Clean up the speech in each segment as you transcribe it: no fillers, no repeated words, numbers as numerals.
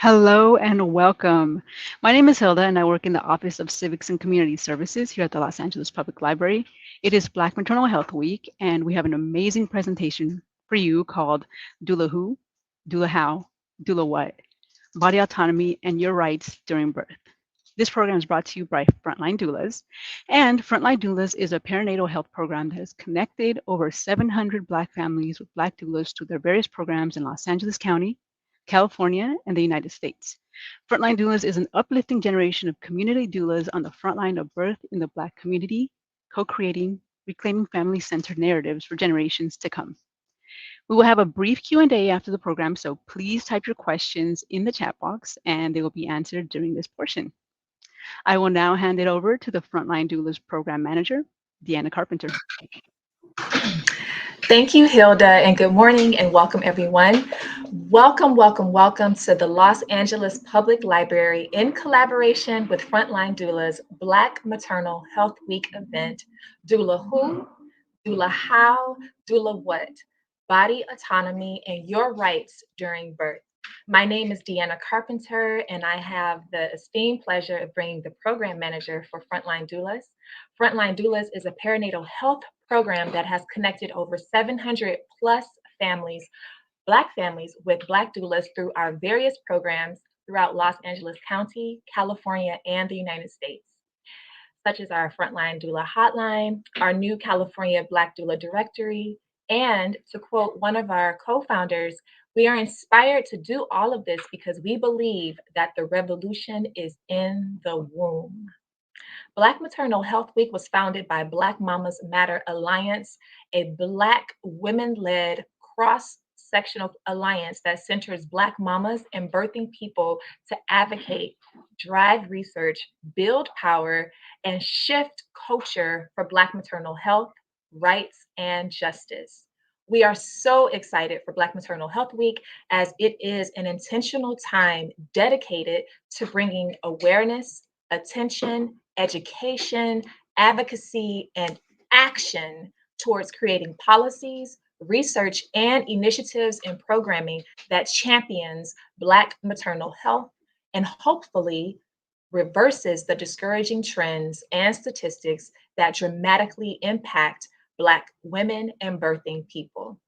Hello and welcome. My name is Hilda and I work in the Office of Civics and Community Services here at the Los Angeles Public Library. It is Black Maternal Health Week and we have an amazing presentation for you called Doula Who, Doula How, Doula What, Body Autonomy and Your Rights During Birth. This program is brought to you by Frontline Doulas. And Frontline Doulas is a perinatal health program that has connected over 700 Black families with Black doulas to their various programs in Los Angeles County, California, and the United States. Frontline Doulas is an uplifting generation of community doulas on the front line of birth in the Black community, co-creating, reclaiming family-centered narratives for generations to come. We will have a brief Q&A after the program, so please type your questions in the chat box and they will be answered during this portion. I will now hand it over to the Frontline Doulas Program Manager, Deanna Carpenter. Thank you, Hilda, and good morning and welcome everyone. Welcome to the Los Angeles Public Library in collaboration with Frontline Doulas Black Maternal Health Week event, Doula Who, Doula How, Doula What, Body Autonomy and Your Rights During Birth. My name is Deanna Carpenter, and I have the esteemed pleasure of bringing the program manager for Frontline Doulas. Frontline Doulas is a perinatal health program that has connected over 700 plus families, Black families with Black doulas through our various programs throughout Los Angeles County, California, and the United States, such as our Frontline Doula Hotline, our new California Black Doula Directory, and to quote one of our co-founders, we are inspired to do all of this because we believe that the revolution is in the womb. Black Maternal Health Week was founded by Black Mamas Matter Alliance, a Black women-led cross-sectional alliance that centers Black mamas and birthing people to advocate, drive research, build power, and shift culture for Black maternal health, rights, and justice. We are so excited for Black Maternal Health Week as it is an intentional time dedicated to bringing awareness, attention, education, advocacy, and action towards creating policies, research, and initiatives and programming that champions Black maternal health and hopefully reverses the discouraging trends and statistics that dramatically impact Black women and birthing people.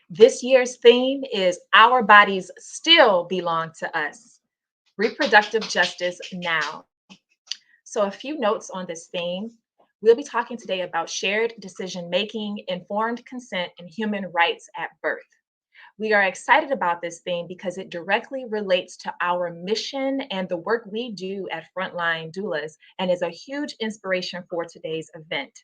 This year's theme is Our Bodies Still Belong to Us, Reproductive Justice Now. So, a few notes on this theme. We'll be talking today about shared decision making, informed consent, and human rights at birth. We are excited about this theme because it directly relates to our mission and the work we do at Frontline Doulas and is a huge inspiration for today's event.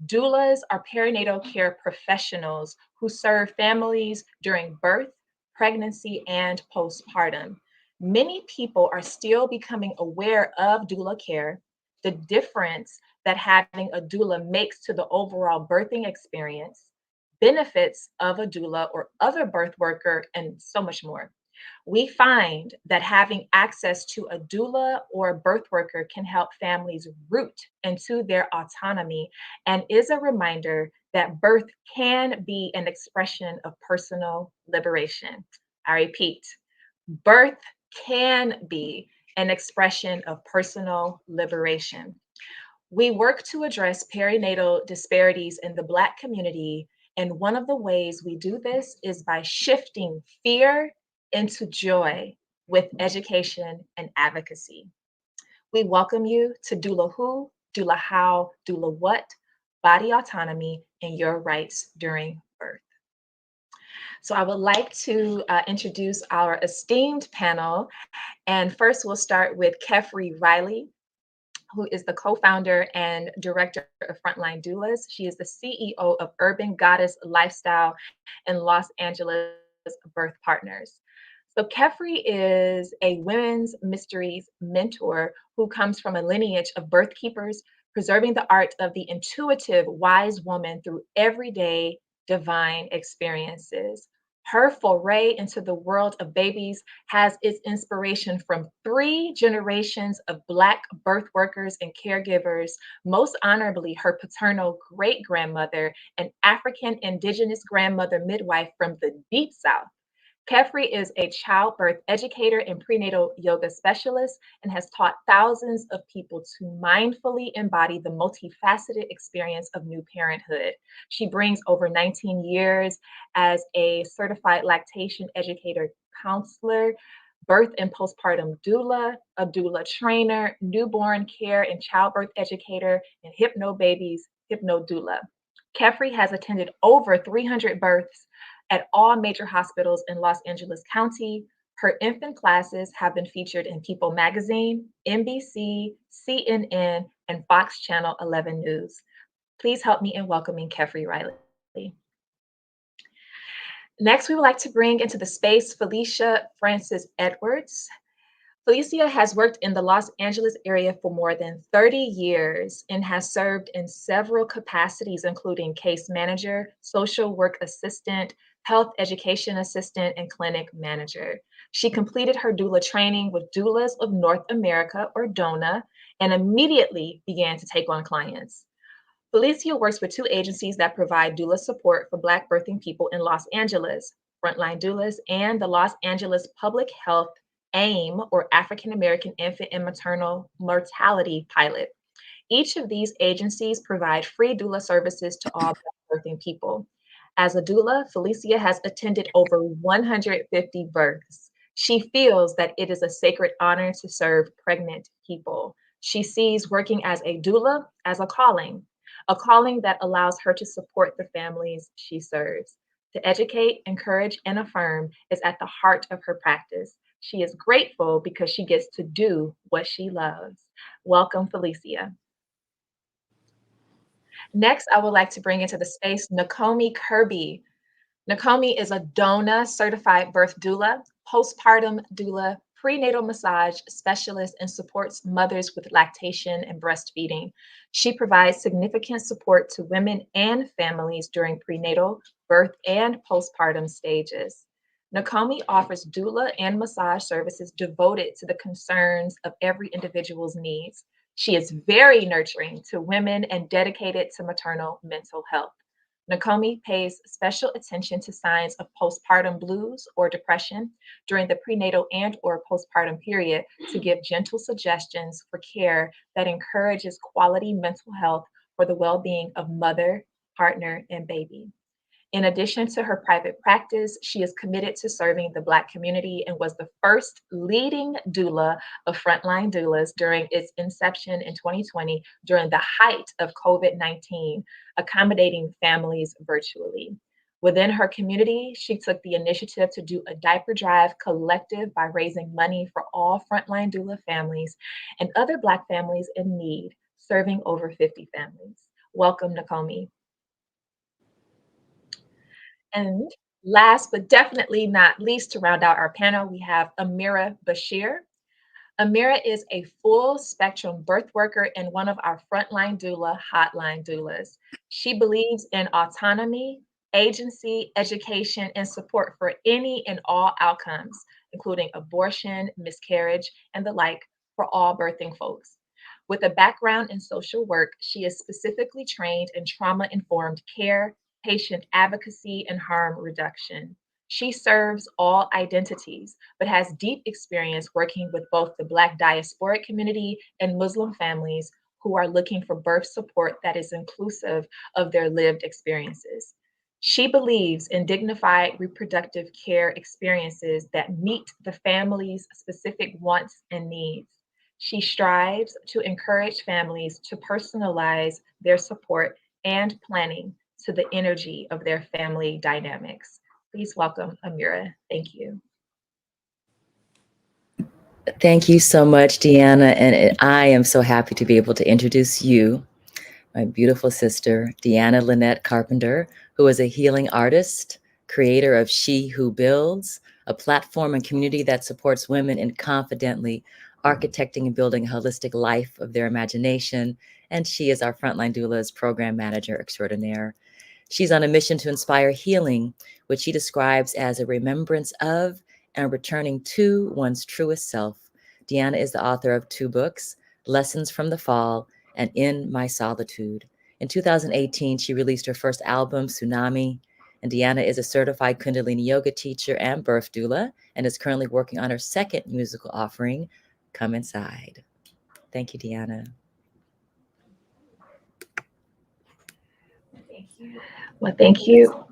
Doulas are perinatal care professionals who serve families during birth, pregnancy, and postpartum. Many people are still becoming aware of doula care, the difference that having a doula makes to the overall birthing experience, benefits of a doula or other birth worker, and so much more. We find that having access to a doula or a birth worker can help families root into their autonomy and is a reminder that birth can be an expression of personal liberation. I repeat, birth can be an expression of personal liberation. We work to address perinatal disparities in the Black community, and one of the ways we do this is by shifting fear into joy with education and advocacy. We welcome you to Doula Who, Doula How, Doula What, Body Autonomy, and Your Rights During Birth. So I would like to introduce our esteemed panel. And first we'll start with Kefri Riley, who is the co-founder and director of Frontline Doulas. She is the CEO of Urban Goddess Lifestyle and Los Angeles Birth Partners. So Kefri is a women's mysteries mentor who comes from a lineage of birth keepers, preserving the art of the intuitive, wise woman through everyday divine experiences. Her foray into the world of babies has its inspiration from 3 generations of Black birth workers and caregivers, most honorably her paternal great-grandmother, an African indigenous grandmother midwife from the Deep South. Kefri is a childbirth educator and prenatal yoga specialist and has taught thousands of people to mindfully embody the multifaceted experience of new parenthood. She brings over 19 years as a certified lactation educator, counselor, birth and postpartum doula, a doula trainer, newborn care and childbirth educator, and hypno babies, hypno doula. Kefri has attended over 300 births at all major hospitals in Los Angeles County. Her infant classes have been featured in People Magazine, NBC, CNN, and Fox Channel 11 News. Please help me in welcoming Kefri Riley. Next, we would like to bring into the space Felicia Francis Edwards. Felicia has worked in the Los Angeles area for more than 30 years and has served in several capacities, including case manager, social work assistant, health education assistant, and clinic manager. She completed her doula training with Doulas of North America, or DONA, and immediately began to take on clients. Felicia works with two agencies that provide doula support for Black birthing people in Los Angeles, Frontline Doulas and the Los Angeles Public Health AIM, or African American Infant and Maternal Mortality Pilot. Each of these agencies provide free doula services to all Black birthing people. As a doula, Felicia has attended over 150 births. She feels that it is a sacred honor to serve pregnant people. She sees working as a doula as a calling that allows her to support the families she serves. To educate, encourage, and affirm is at the heart of her practice. She is grateful because she gets to do what she loves. Welcome, Felicia. Next, I would like to bring into the space Nakomi Kirby. Nakomi is a DONA certified birth doula, postpartum doula, prenatal massage specialist, and supports mothers with lactation and breastfeeding. She provides significant support to women and families during prenatal, birth, and postpartum stages. Nakomi offers doula and massage services devoted to the concerns of every individual's needs. She is very nurturing to women and dedicated to maternal mental health. Nakomi pays special attention to signs of postpartum blues or depression during the prenatal and or postpartum period to give gentle suggestions for care that encourages quality mental health for the well-being of mother, partner, and baby. In addition to her private practice, she is committed to serving the Black community and was the first leading doula of Frontline Doulas during its inception in 2020 during the height of COVID-19, accommodating families virtually. Within her community, she took the initiative to do a diaper drive collective by raising money for all Frontline Doula families and other Black families in need, serving over 50 families. Welcome, Nakomi. And last but definitely not least, to round out our panel, we have Amira Bashir. Amira is a full spectrum birth worker and one of our frontline doula hotline doulas. She believes in autonomy, agency, education, and support for any and all outcomes, including abortion, miscarriage, and the like, for all birthing folks. With a background in social work, she is specifically trained in trauma informed care, patient advocacy, and harm reduction. She serves all identities, but has deep experience working with both the Black diasporic community and Muslim families who are looking for birth support that is inclusive of their lived experiences. She believes in dignified reproductive care experiences that meet the family's specific wants and needs. She strives to encourage families to personalize their support and planning to the energy of their family dynamics. Please welcome Amira. Thank you. Thank you so much, Deanna. And I am so happy to be able to introduce you, my beautiful sister, Deanna Lynette Carpenter, who is a healing artist, creator of She Who Builds, a platform and community that supports women in confidently architecting and building a holistic life of their imagination. And she is our Frontline Doulas program manager extraordinaire. She's on a mission to inspire healing, which she describes as a remembrance of and returning to one's truest self. Deanna is the author of two books, Lessons from the Fall and In My Solitude. In 2018, she released her first album, Tsunami. And Deanna is a certified Kundalini yoga teacher and birth doula, and is currently working on her second musical offering, Come Inside. Thank you, Deanna. Well, thank you.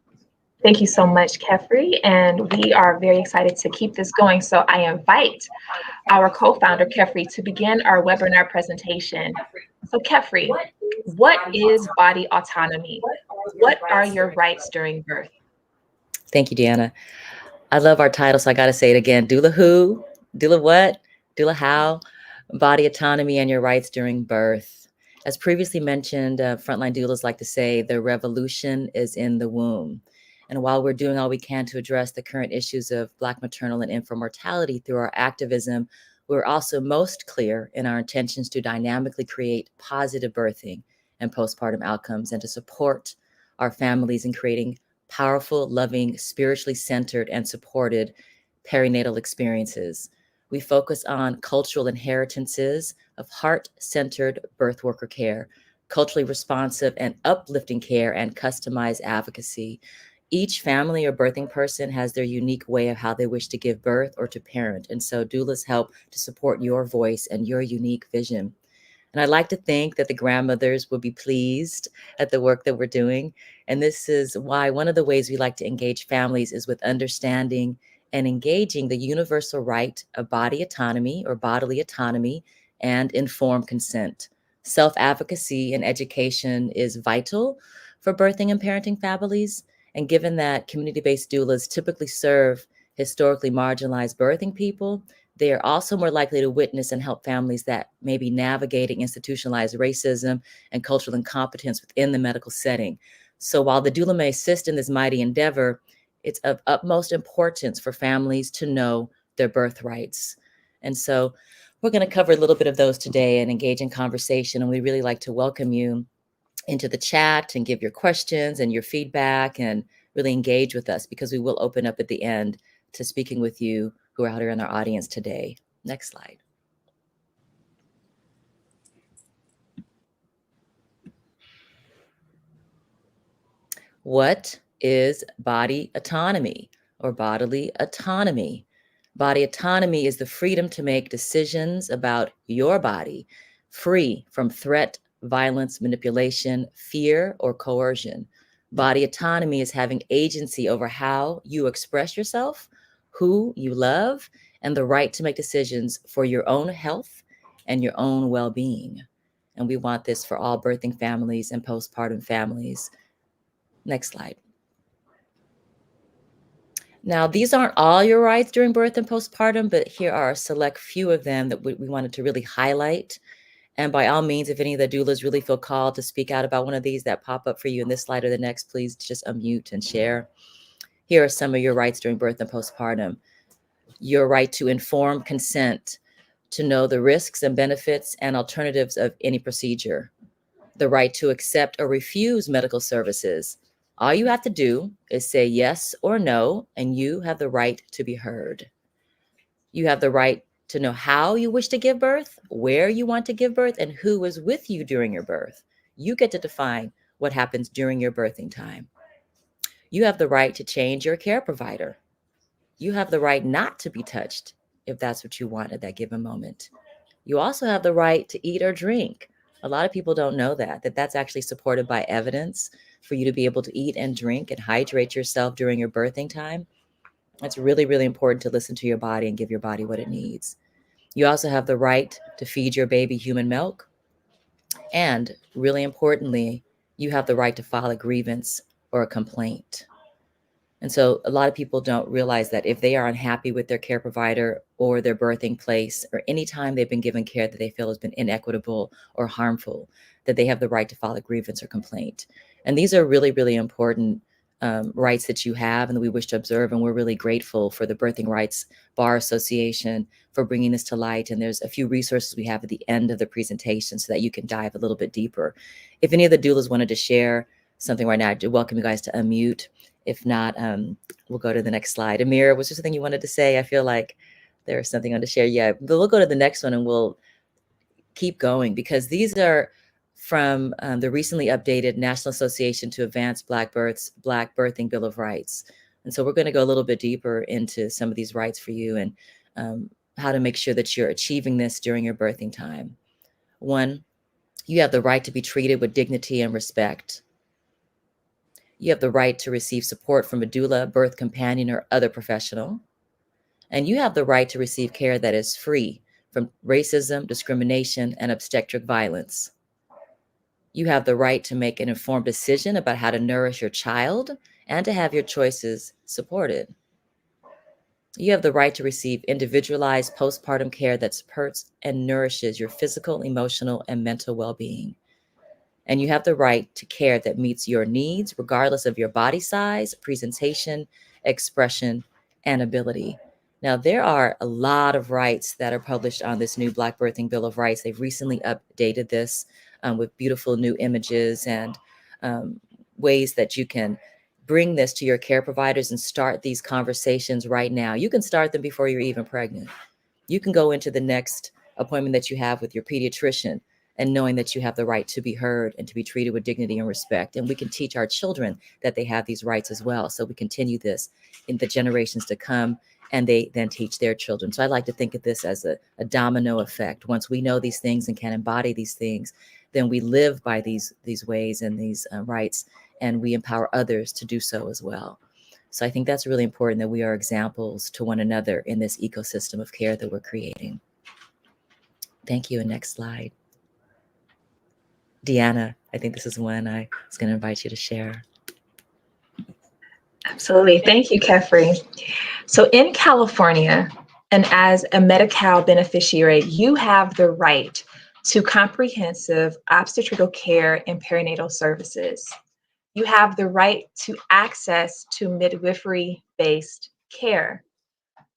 Thank you so much, Kefri. And we are very excited to keep this going. So I invite our co-founder, Kefri, to begin our webinar presentation. So Kefri, what is body autonomy? What are your rights during birth? Thank you, Deanna. I love our title, so I got to say it again. Doula who? Doula what? Doula how? Body autonomy and your rights during birth. As previously mentioned, frontline doulas like to say the revolution is in the womb. And while we're doing all we can to address the current issues of Black maternal and infant mortality through our activism, we're also most clear in our intentions to dynamically create positive birthing and postpartum outcomes, and to support our families in creating powerful, loving, spiritually centered, and supported perinatal experiences. We focus on cultural inheritances of heart-centered birth worker care, culturally responsive and uplifting care, and customized advocacy. Each family or birthing person has their unique way of how they wish to give birth or to parent. And so doulas help to support your voice and your unique vision. And I'd like to think that the grandmothers will be pleased at the work that we're doing. And this is why one of the ways we like to engage families is with understanding and engaging the universal right of body autonomy or bodily autonomy and informed consent. Self-advocacy and education is vital for birthing and parenting families. And given that community-based doulas typically serve historically marginalized birthing people, they are also more likely to witness and help families that may be navigating institutionalized racism and cultural incompetence within the medical setting. So while the doula may assist in this mighty endeavor, it's of utmost importance for families to know their birthrights. And so we're going to cover a little bit of those today and engage in conversation. And we really like to welcome you into the chat and give your questions and your feedback and really engage with us, because we will open up at the end to speaking with you who are out here in our audience today. Next slide. What is body autonomy or bodily autonomy? Body autonomy is the freedom to make decisions about your body, free from threat, violence, manipulation, fear, or coercion. Body autonomy is having agency over how you express yourself, who you love, and the right to make decisions for your own health and your own well-being. And we want this for all birthing families and postpartum families. Next slide. Now, these aren't all your rights during birth and postpartum, but here are a select few of them that we wanted to really highlight. And by all means, if any of the doulas really feel called to speak out about one of these that pop up for you in this slide or the next, please just unmute and share. Here are some of your rights during birth and postpartum. Your right to informed consent, to know the risks and benefits and alternatives of any procedure. The right to accept or refuse medical services. All you have to do is say yes or no, and you have the right to be heard. You have the right to know how you wish to give birth, where you want to give birth, and who is with you during your birth. You get to define what happens during your birthing time. You have the right to change your care provider. You have the right not to be touched if that's what you want at that given moment. You also have the right to eat or drink. A lot of people don't know that that's actually supported by evidence for you to be able to eat and drink and hydrate yourself during your birthing time. It's really, really important to listen to your body and give your body what it needs. You also have the right to feed your baby human milk. And really importantly, you have the right to file a grievance or a complaint. And so a lot of people don't realize that if they are unhappy with their care provider or their birthing place, or any time they've been given care that they feel has been inequitable or harmful, that they have the right to file a grievance or complaint. And these are really, really important rights that you have and that we wish to observe. And we're really grateful for the Birthing Rights Bar Association for bringing this to light. And there's a few resources we have at the end of the presentation so that you can dive a little bit deeper. If any of the doulas wanted to share something right now, I do welcome you guys to unmute. If not, we'll go to the next slide. Amir, was there something you wanted to say? I feel like there's something on to share. Yeah, but we'll go to the next one and we'll keep going, because these are from the recently updated National Association to Advance Black Birthing Bill of Rights. And so we're going to go a little bit deeper into some of these rights for you and how to make sure that you're achieving this during your birthing time. 1, you have the right to be treated with dignity and respect. You have the right to receive support from a doula, birth companion, or other professional. And you have the right to receive care that is free from racism, discrimination, and obstetric violence. You have the right to make an informed decision about how to nourish your child and to have your choices supported. You have the right to receive individualized postpartum care that supports and nourishes your physical, emotional, and mental well-being. And you have the right to care that meets your needs, regardless of your body size, presentation, expression, and ability. Now, there are a lot of rights that are published on this new Black Birthing Bill of Rights. They've recently updated this with beautiful new images and ways that you can bring this to your care providers and start these conversations right now. You can start them before you're even pregnant. You can go into the next appointment that you have with your pediatrician and knowing that you have the right to be heard and to be treated with dignity and respect. And we can teach our children that they have these rights as well. So we continue this in the generations to come, and they then teach their children. So I like to think of this as a domino effect. Once we know these things and can embody these things, then we live by these ways and these rights, and we empower others to do so as well. So I think that's really important, that we are examples to one another in this ecosystem of care that we're creating. Thank you. And next slide. Deanna, I think this is one I was going to invite you to share. Absolutely. Thank you, Kefri. So in California, and as a Medi-Cal beneficiary, you have the right to comprehensive obstetrical care and perinatal services. You have the right to access to midwifery-based care.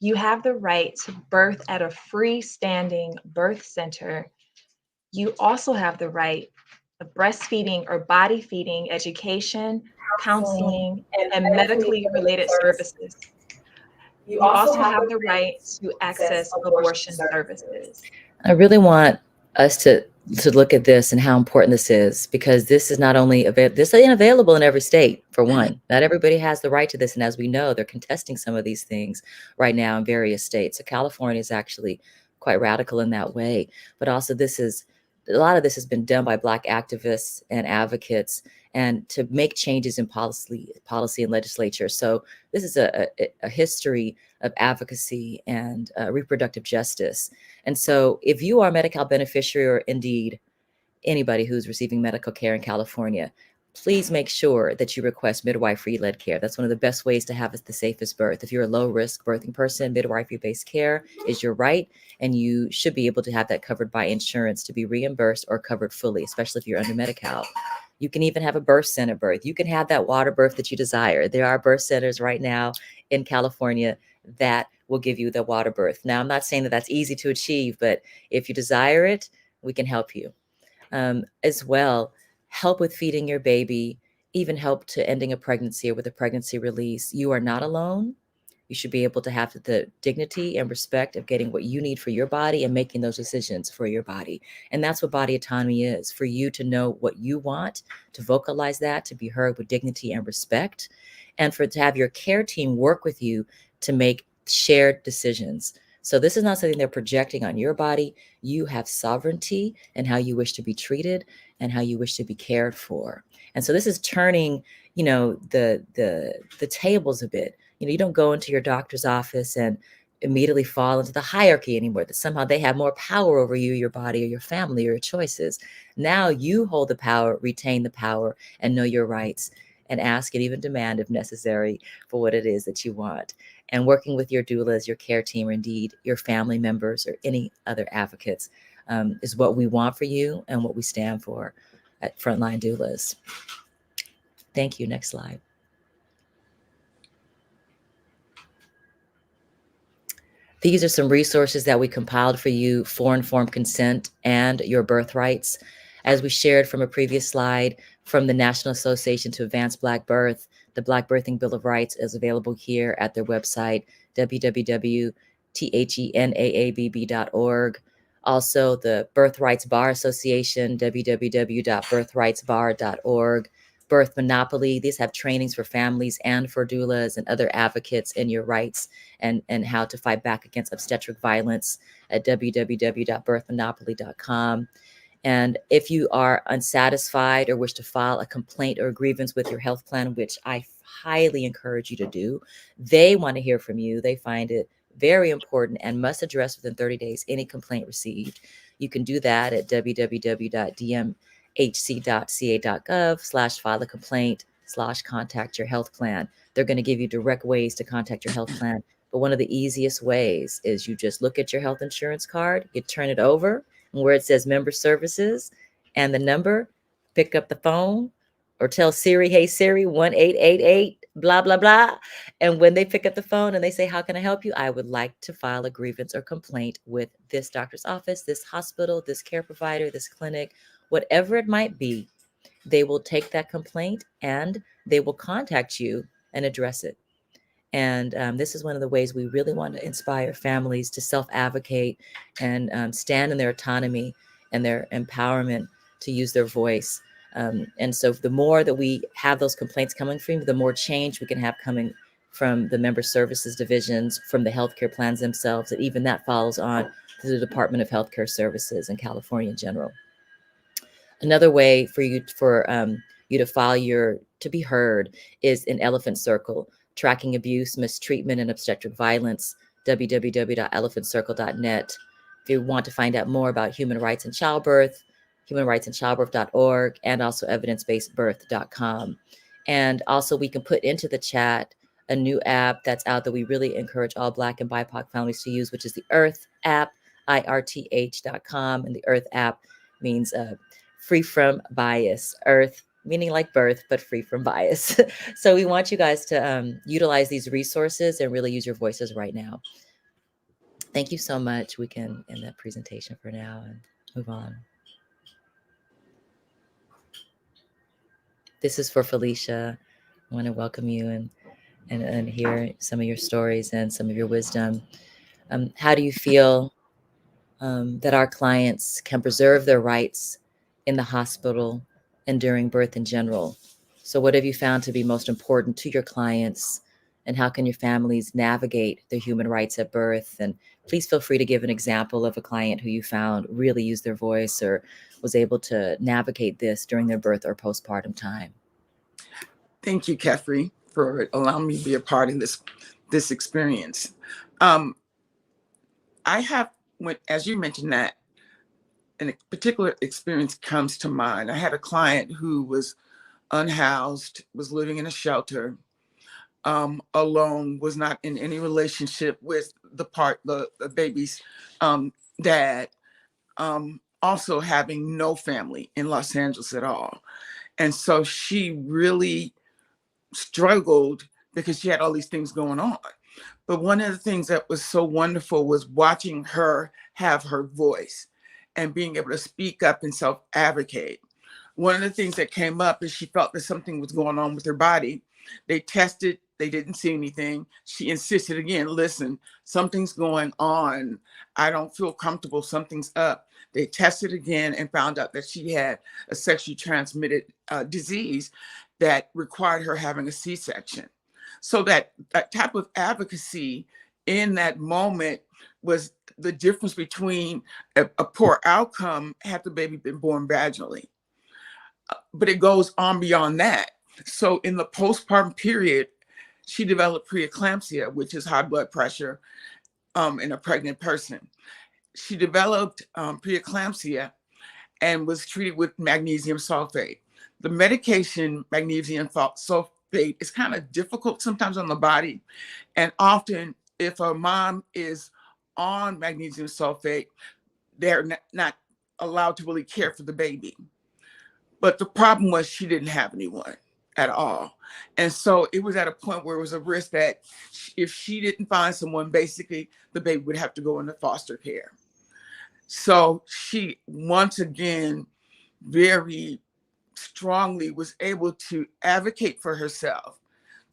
You have the right to birth at a freestanding birth center. You also have the right of breastfeeding or body feeding education, counseling, and medically related services. You also have the right to access abortion services. I really want us to look at this and how important this is, because this is not only this ain't available in every state, for one. Not everybody has the right to this. And as we know, they're contesting some of these things right now in various states. So California is actually quite radical in that way. But also a lot of this has been done by Black activists and advocates, and to make changes in policy and legislature. So this is a history of advocacy and reproductive justice. And so if you are a Medi-Cal beneficiary, or indeed anybody who's receiving medical care in California, please make sure that you request midwifery-led care. That's one of the best ways to have the safest birth. If you're a low-risk birthing person, midwifery-based care is your right, and you should be able to have that covered by insurance to be reimbursed or covered fully, especially if you're under Medi-Cal. You can even have a birth center birth. You can have that water birth that you desire. There are birth centers right now in California that will give you the water birth. Now, I'm not saying that that's easy to achieve, but if you desire it, we can help you. As well, help with feeding your baby, even help to ending a pregnancy or with a pregnancy release. You are not alone. You should be able to have the dignity and respect of getting what you need for your body and making those decisions for your body. And that's what body autonomy is, for you to know what you want, to vocalize that, to be heard with dignity and respect, and to have your care team work with you to make shared decisions. So this is not something they're projecting on your body. You have sovereignty in how you wish to be treated and how you wish to be cared for. And so this is turning, the tables a bit. You don't go into your doctor's office and immediately fall into the hierarchy anymore, that somehow they have more power over you, your body, or your family, or your choices. Now you hold the power, retain the power, and know your rights, and ask and even demand, if necessary, for what it is that you want. And working with your doulas, your care team, or indeed your family members or any other advocates is what we want for you and what we stand for at Frontline Doulas. Thank you. Next slide. These are some resources that we compiled for you for informed consent and your birth rights. As we shared from a previous slide, from the National Association to Advance Black Birth, the Black Birthing Bill of Rights is available here at their website, www.thenabb.org. Also, the Birthrights Bar Association, www.birthrightsbar.org. Birth Monopoly, these have trainings for families and for doulas and other advocates in your rights and how to fight back against obstetric violence at www.birthmonopoly.com. And if you are unsatisfied or wish to file a complaint or a grievance with your health plan, which I highly encourage you to do, they want to hear from you. They find it very important and must address within 30 days any complaint received. You can do that at www.dmhc.ca.gov/file a complaint/contact your health plan. They're going to give you direct ways to contact your health plan. But one of the easiest ways is you just look at your health insurance card, you turn it over, and where it says member services and the number, pick up the phone or tell Siri, hey Siri, 1888, blah, blah, blah. And when they pick up the phone and they say, how can I help you? I would like to file a grievance or complaint with this doctor's office, this hospital, this care provider, this clinic, whatever it might be. They will take that complaint and they will contact you and address it. And this is one of the ways we really want to inspire families to self-advocate and stand in their autonomy and their empowerment to use their voice. And so the more that we have those complaints coming from you, the more change we can have coming from the member services divisions, from the healthcare plans themselves, and even that follows on to the Department of Healthcare Services in California in general. Another way for you to file to be heard is in Elephant Circle, tracking abuse, mistreatment, and obstetric violence, www.elephantcircle.net. If you want to find out more about human rights in childbirth, humanrightsinchildbirth.org, and also evidencebasedbirth.com. And also we can put into the chat a new app that's out that we really encourage all Black and BIPOC families to use, which is the Earth app, IRTH.com. And the Earth app means free from bias. Earth meaning like birth, but free from bias. So we want you guys to utilize these resources and really use your voices right now. Thank you so much. We can end that presentation for now and move on. This is for Felicia. I want to welcome you and hear some of your stories and some of your wisdom. How do you feel that our clients can preserve their rights in the hospital and during birth in general? So what have you found to be most important to your clients, and how can your families navigate their human rights at birth? And please feel free to give an example of a client who you found really used their voice or was able to navigate this during their birth or postpartum time. Thank you, Kefri, for allowing me to be a part of this experience. I have, as you mentioned that, a particular experience comes to mind. I had a client who was unhoused, was living in a shelter, alone, was not in any relationship with the baby's dad, also having no family in Los Angeles at all. And so she really struggled because she had all these things going on. But one of the things that was so wonderful was watching her have her voice and being able to speak up and self-advocate. One of the things that came up is she felt that something was going on with her body. They tested, they didn't see anything. She insisted again, listen, something's going on. I don't feel comfortable, something's up. They tested again and found out that she had a sexually transmitted disease that required her having a C-section. So that type of advocacy in that moment was the difference between a poor outcome had the baby been born vaginally. But it goes on beyond that. So in the postpartum period, she developed preeclampsia, which is high blood pressure in a pregnant person. She developed preeclampsia and was treated with magnesium sulfate. The medication, magnesium sulfate, is kind of difficult sometimes on the body. And often if a mom is on magnesium sulfate, they're not allowed to really care for the baby. But the problem was she didn't have anyone at all. And so it was at a point where it was a risk that if she didn't find someone, basically the baby would have to go into foster care. So she, once again, very strongly was able to advocate for herself,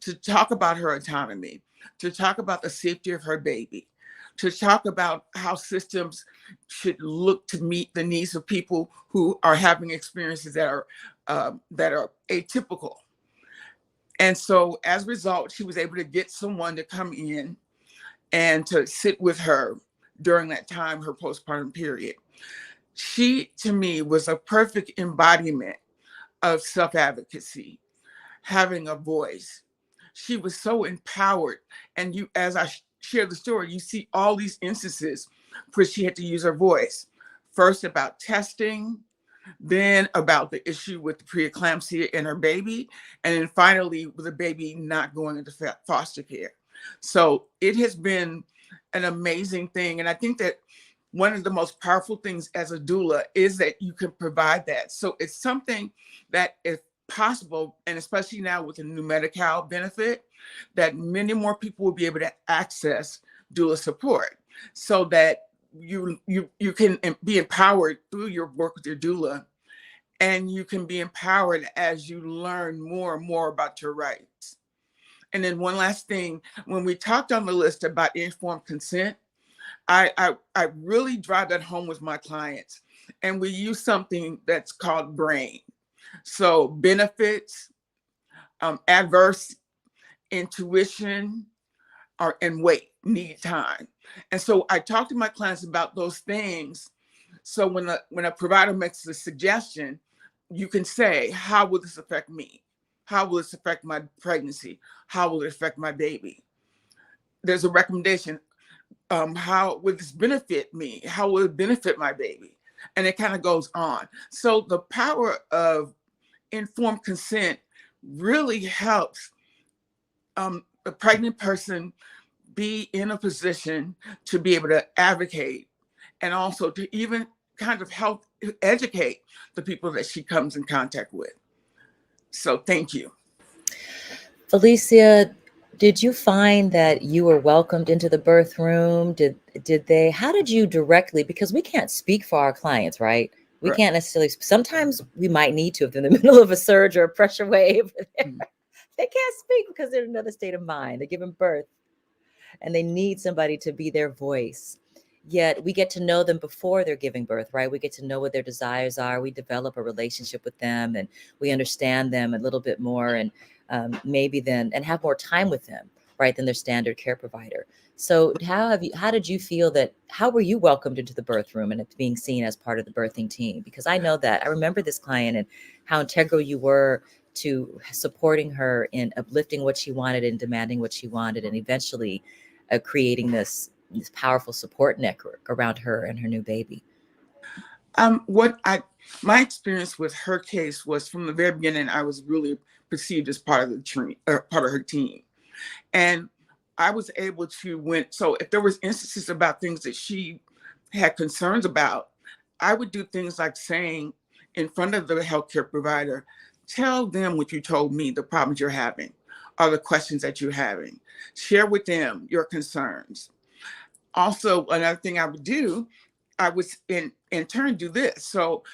to talk about her autonomy, to talk about the safety of her baby, to talk about how systems should look to meet the needs of people who are having experiences that are atypical. And so as a result, she was able to get someone to come in and to sit with her during that time, her postpartum period. She, to me, was a perfect embodiment of self-advocacy, having a voice. She was so empowered. And you, as I share the story, you see all these instances where she had to use her voice. First about testing, then about the issue with the preeclampsia in her baby, and then finally with the baby not going into foster care. So it has been an amazing thing. And I think that one of the most powerful things as a doula is that you can provide that. So it's something that if possible, and especially now with the new Medi-Cal benefit, that many more people will be able to access doula support so that you can be empowered through your work with your doula, and you can be empowered as you learn more and more about your rights. And then one last thing, when we talked on the list about informed consent, I really drive that home with my clients, and we use something that's called BRAIN. So benefits, adverse intuition, and wait, need time. And so I talk to my clients about those things. So when a provider makes a suggestion, you can say, how will this affect me? How will this affect my pregnancy? How will it affect my baby? There's a recommendation. How would this benefit me? How will it benefit my baby? And it kind of goes on. So the power of informed consent really helps a pregnant person be in a position to be able to advocate, and also to even kind of help educate the people that she comes in contact with. So thank you. Felicia, did you find that you were welcomed into the birth room? Did they, how did you directly, because we can't speak for our clients, right? We Right. can't necessarily, sometimes we might need to if they're in the middle of a surge or a pressure wave. They can't speak because they're in another state of mind. They're giving birth and they need somebody to be their voice. Yet we get to know them before they're giving birth, right? We get to know what their desires are. We develop a relationship with them and we understand them a little bit more, and maybe then, and have more time with them, right, than their standard care provider. So how did you feel that, how were you welcomed into the birth room and being seen as part of the birthing team? Because I know that, I remember this client and how integral you were to supporting her in uplifting what she wanted and demanding what she wanted, and eventually creating this powerful support network around her and her new baby. My experience with her case was, from the very beginning, I was really perceived as part of part of her team. And I was able to so if there was instances about things that she had concerns about, I would do things like saying in front of the healthcare provider, tell them what you told me, the problems you're having, or the questions that you're having. Share with them your concerns. Also, another thing I would do, I would in turn do this. So,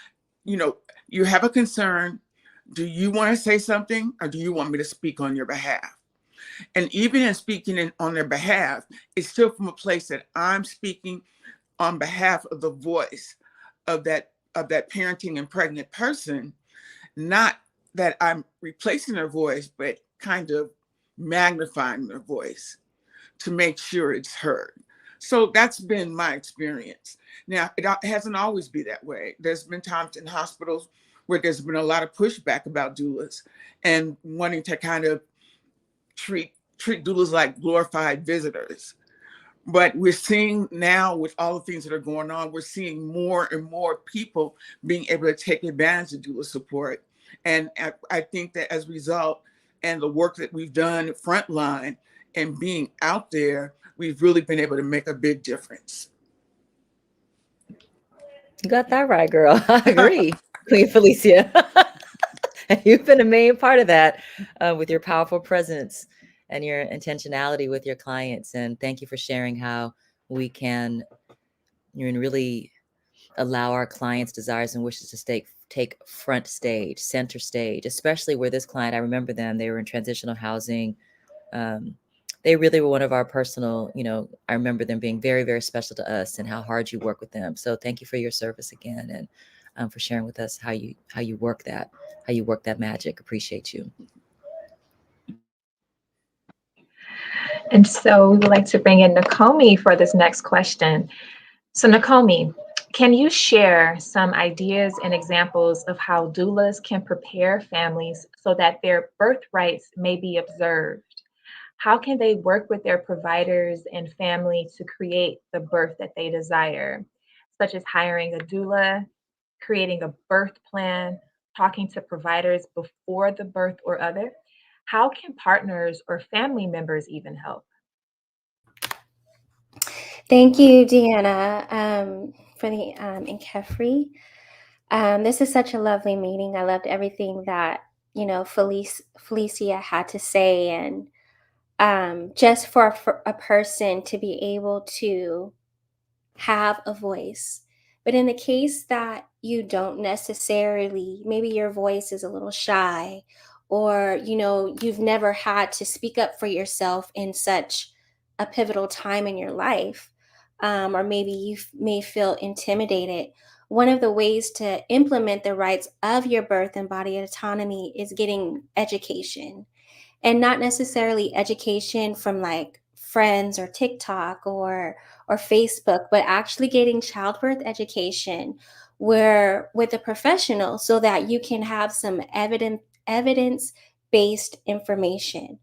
you have a concern. Do you want to say something, or do you want me to speak on your behalf? And even in speaking on their behalf, it's still from a place that I'm speaking on behalf of the voice of that parenting and pregnant person, not that I'm replacing their voice, but kind of magnifying their voice to make sure it's heard. So that's been my experience. Now, it hasn't always been that way. There's been times in hospitals where there's been a lot of pushback about doulas and wanting to kind of treat doulas like glorified visitors. But we're seeing now, with all the things that are going on, we're seeing more and more people being able to take advantage of doula support. And I think that as a result, and the work that we've done frontline and being out there, we've really been able to make a big difference. You got that right, girl. I agree, Queen Felicia. You've been a main part of that with your powerful presence and your intentionality with your clients. And thank you for sharing how we can really allow our clients' desires and wishes to take front stage, center stage, especially where this client, I remember them, they were in transitional housing. they really were one of our personal, I remember them being very, very special to us and how hard you work with them. So thank you for your service again, and for sharing with us how you work that magic. Appreciate you. And so we would like to bring in Nakomi for this next question. So Nakomi, can you share some ideas and examples of how doulas can prepare families so that their birth rights may be observed? How can they work with their providers and family to create the birth that they desire, such as hiring a doula, creating a birth plan, talking to providers before the birth or other? How can partners or family members even help? Thank you, Deanna, for the and Kefri. This is such a lovely meeting. I loved everything that Felicia had to say, and just for a person to be able to have a voice. But in the case that you don't necessarily, maybe your voice is a little shy, or you've never had to speak up for yourself in such a pivotal time in your life, or maybe you may feel intimidated. One of the ways to implement the rights of your birth and body autonomy is getting education, and not necessarily education from like friends or TikTok or Facebook, but actually getting childbirth education where with a professional, so that you can have some evidence-based information.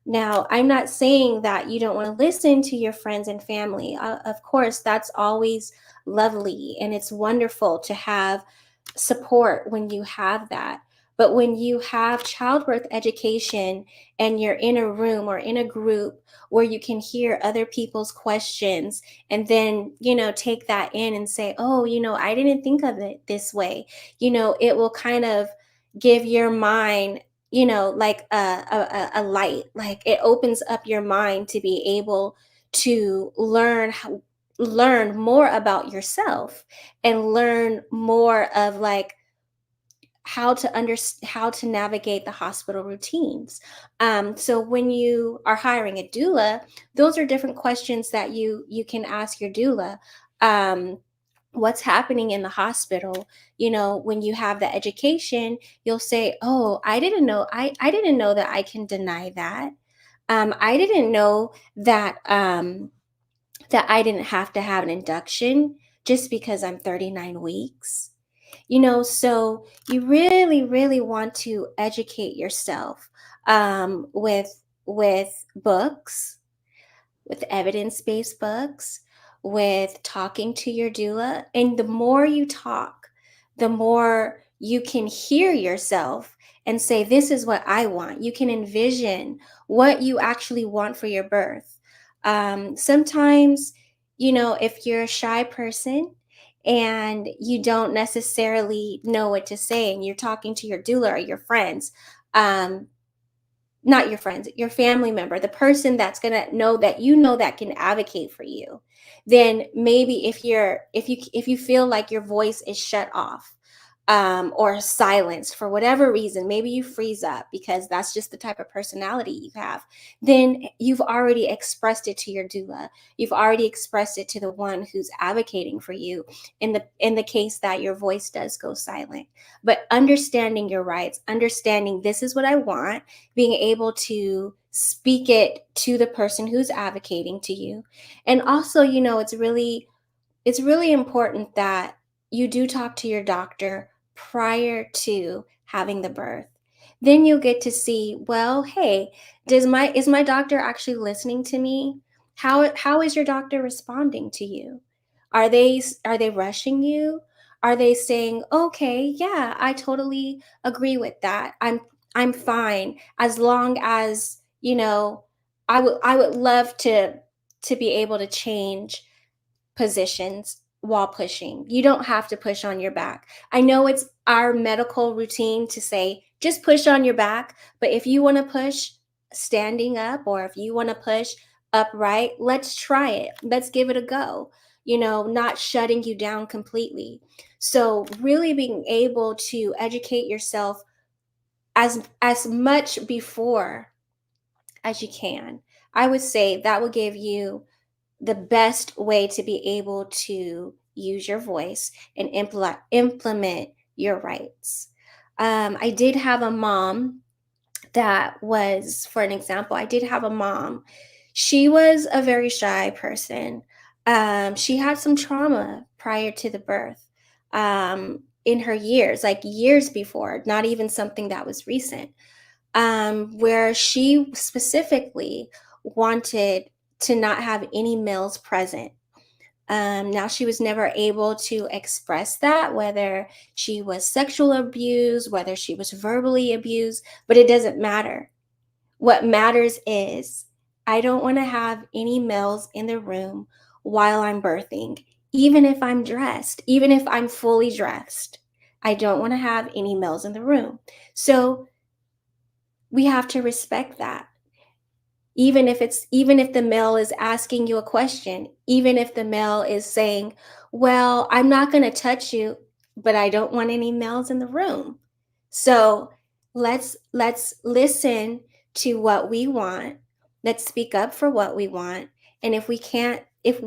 Now, I'm not saying that you don't want to listen to your friends and family. Of course, that's always lovely, and it's wonderful to have support when you have that. But when you have childbirth education and you're in a room or in a group where you can hear other people's questions, and then, take that in and say, oh, I didn't think of it this way, it will kind of give your mind, like a light. Like, it opens up your mind to be able to learn more about yourself, and learn more of like how to navigate the hospital routines. So when you are hiring a doula, those are different questions that you can ask your doula. What's happening in the hospital? When you have the education, you'll say, oh, I didn't know that I can deny that. I didn't know that that I didn't have to have an induction just because I'm 39 weeks. So you really, really want to educate yourself, with books, with evidence-based books, with talking to your doula. And the more you talk, the more you can hear yourself and say, this is what I want. You can envision what you actually want for your birth. Sometimes, if you're a shy person and you don't necessarily know what to say, and you're talking to your doula or your friends, not your friends, your family member, the person that's going to know that can advocate for you, then maybe if you feel like your voice is shut off, or silenced for whatever reason, maybe you freeze up because that's just the type of personality you have, then you've already expressed it to your doula. You've already expressed it to the one who's advocating for you in the case that your voice does go silent. But understanding your rights, understanding this is what I want, being able to speak it to the person who's advocating to you. And also, it's really important that you do talk to your doctor prior to having the birth. Then you'll get to see, well, hey, is my doctor actually listening to me? How is your doctor responding to you? Are they rushing you? Are they saying, okay, yeah, I totally agree with that. I'm fine, as long as, I would love to be able to change positions while pushing. You don't have to push on your back. I know it's our medical routine to say just push on your back, but if you want to push standing up, or if you want to push upright, let's try it. Let's give it a go. Not shutting you down completely. So really being able to educate yourself as much before as you can. I would say that will give you the best way to be able to use your voice and implement your rights. I did have a mom that was, for an example, I did have a mom. She was a very shy person. She had some trauma prior to the birth, in her years, like years before, not even something that was recent, where she specifically wanted to not have any males present. Now, she was never able to express that, whether she was sexual abused, whether she was verbally abused, but it doesn't matter. What matters is I don't want to have any males in the room while I'm birthing, even if I'm dressed, even if I'm fully dressed. I don't want to have any males in the room. So we have to respect that. Even if the male is asking you a question, even if the male is saying, well, I'm not going to touch you, but I don't want any males in the room. So let's listen to what we want. Let's speak up for what we want. And if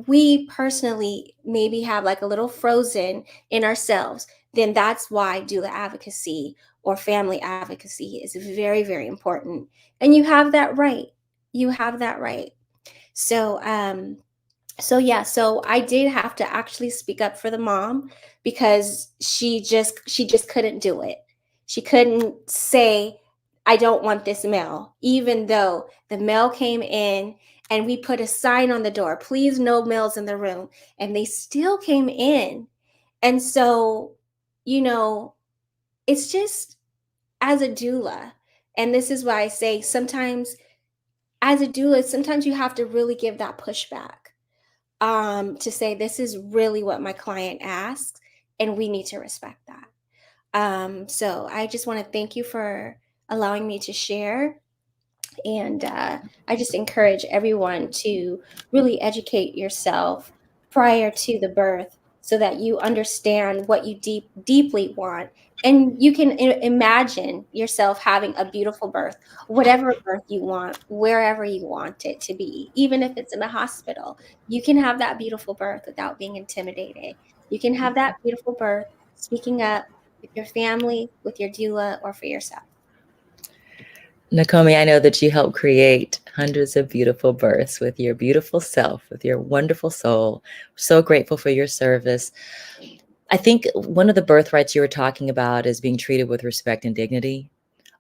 we personally maybe have like a little frozen in ourselves, then that's why doula advocacy or family advocacy is very, very important. And you have that right. You have that right. So so I did have to actually speak up for the mom, because she just couldn't do it. She couldn't say, I don't want this male, even though the male came in and we put a sign on the door, please no males in the room, and they still came in. And so, you know, it's just, as a doula, and this is why I say sometimes as a doula, sometimes you have to really give that pushback, to say, this is really what my client asks, and we need to respect that. So I just want to thank you for allowing me to share. And I just encourage everyone to really educate yourself prior to the birth, so that you understand what you deeply want. And you can imagine yourself having a beautiful birth, whatever birth you want, wherever you want it to be, even if it's in a hospital. You can have that beautiful birth without being intimidated. You can have that beautiful birth speaking up with your family, with your doula, or for yourself. Nakomi, I know that you help create hundreds of beautiful births with your beautiful self, with your wonderful soul. So grateful for your service. I think one of the birthrights you were talking about is being treated with respect and dignity.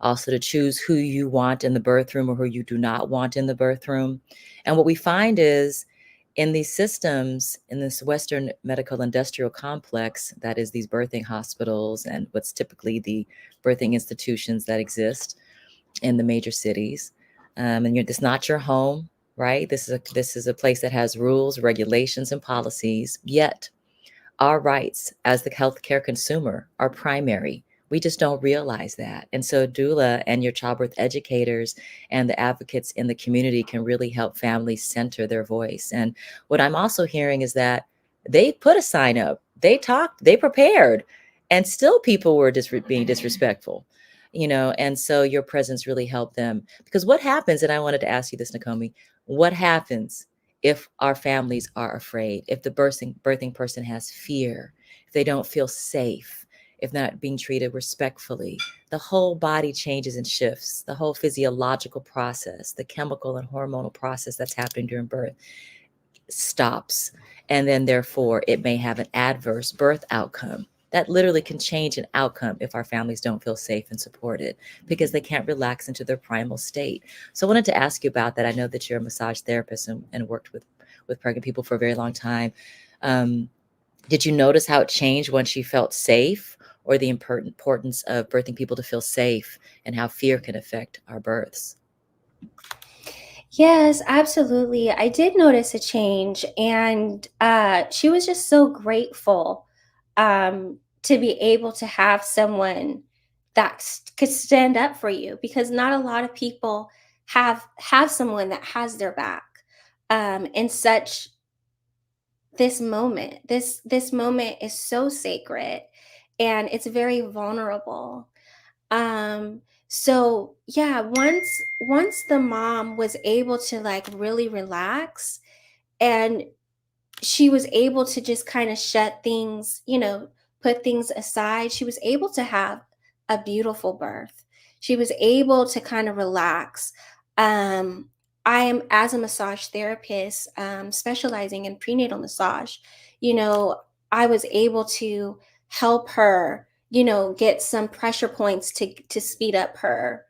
Also, to choose who you want in the birth room or who you do not want in the birth room. And what we find is, in these systems, in this Western medical industrial complex, that is these birthing hospitals and what's typically the birthing institutions that exist in the major cities, and it's not your home, right? This is a place that has rules, regulations, and policies. Yet our rights as the healthcare consumer are primary. We just don't realize that. And so doula and your childbirth educators and the advocates in the community can really help families center their voice. And what I'm also hearing is that they put a sign up, they talked, they prepared, and still people were being disrespectful, and so your presence really helped them. Because what happens, and I wanted to ask you this, Nakomi, what happens if our families are afraid, if the birthing person has fear, if they don't feel safe, if not being treated respectfully? The whole body changes and shifts. The whole physiological process, the chemical and hormonal process that's happening during birth stops. And then therefore it may have an adverse birth outcome. That literally can change an outcome if our families don't feel safe and supported, because they can't relax into their primal state. So I wanted to ask you about that. I know that you're a massage therapist and worked with pregnant people for a very long time. Did you notice how it changed once you felt safe, or the importance of birthing people to feel safe, and how fear can affect our births? Yes, absolutely. I did notice a change, and she was just so grateful, to be able to have someone that could stand up for you, because not a lot of people have someone that has their back, in such this moment. This moment is so sacred, and it's very vulnerable. Um, So yeah, once the mom was able to like really relax, and she was able to just kind of shut things, put things aside, she was able to have a beautiful birth. She was able to kind of relax. um I am, as a massage therapist, specializing in prenatal massage, you know I was able to help her, get some pressure points to speed up her